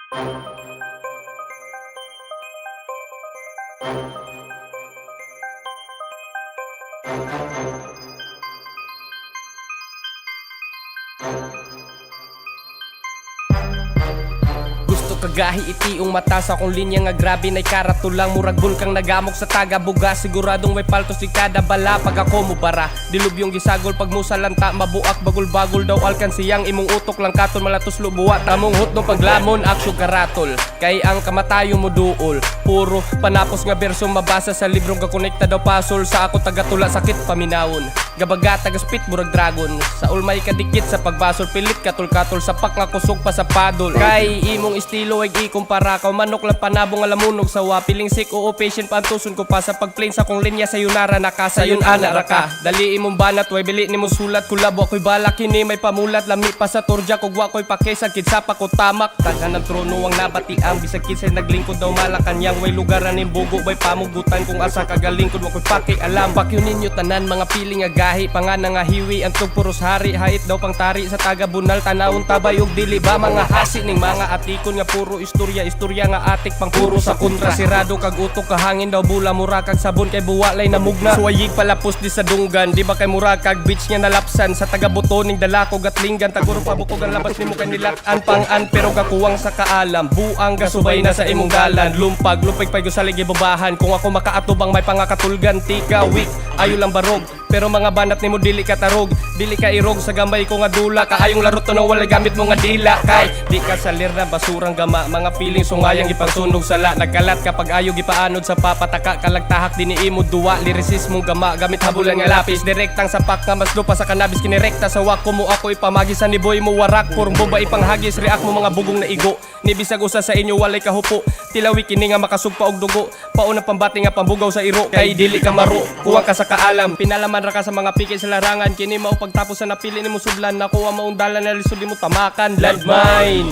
Gusto kagahi itiong mata sa akong linya nga grabe na'y karatulang murag bulkang nagamok sa taga-buga. Siguradong may paltos di kada bala pag ako mo para dilubyong gisagol pag musalanta mabuak bagol-bagol daw alkansiyang imong utok lang katon malatos lubuwa tamong hut no paglamon aksyo karatol kay ang kamatayo mo duol puro panapos nga berso mabasa sa librong kakonekta daw pasol sa ako tagatula sakit paminawon gabaga tagaspit murag dragon sa ulmay kadikit sa pagbasol pilit katul-katul sa pak nga kusog pa sa padol kay imong estilo ay ikumpara ka manok lang panabong alamunog sa wapiling sick oo patient pantuson ko pa sa pagplain sa kong linya sa yunara nakasayon ana raka dali imong banat way bili nimo sulat kulabo ako'y balak kini may pamulat lami pa sa turja kog wa ko'y pakisag kitsa pa ko tamak tagan ng trono ang nabati ang bisag kinsay naglingkod daw malakanyang way lugaran ning bugo bay pamugutan kung asa kagalingkod wa ko'y pakialam pakyo ninyo tanan mga piling nga gahi pangana nga hiwi antog puros hari hait daw pang tari sa taga bunal tanawon tabay ug dili ba mga hasi ning mga atikon nga puro istorya nga atik pang puro sa kontra sirado kag utok kahangin daw bula mura kag sabon kay buwalay namugna suwayig palapos di sa dunggan di ba kay mura kag beach nga nalapsan sa taga buto ning dalako gatlinggan taguro pabukog ang labas nimo kay nilat-an pang-an pero gakuwang sa kaalam buang gasubay na sa imong dalan lumpag lupig pay gusalig ibabahan kung ako makaatubang may pangakatulgan tika weak ayo lang barog pero mga banat nimo dili ka tarog dili ka irog sa gamay ko nga dula kaayong laro to nang wala gamit mo nga dila kay di ka salir na basurang gama mga piling sungayang ipangsunog sala nagkalat kapag ayo gipaanod sa papataka kalagtahak dinhi imo duwa lirisis mong gama gamit habulan nga lapis direktang sapak nga mas lupa sa kanabis kinirekta sa wako mo ako ipamagisan ni boy mo warak kurbo ba ipanghagis react mo mga bugong na igo ni bisag usa sa inyo walay kahupo tilawi kini nga makasugpa og dugo pauna pambati nga pambugaw sa iro kay dili ka maro kuwang ka sa kaalam pinalaman ra ka sa mga pikit sa larangan kini mao pagtapos sa napili nimo sudlan nakuha mo ang dalan na lisod mo tamakan landmine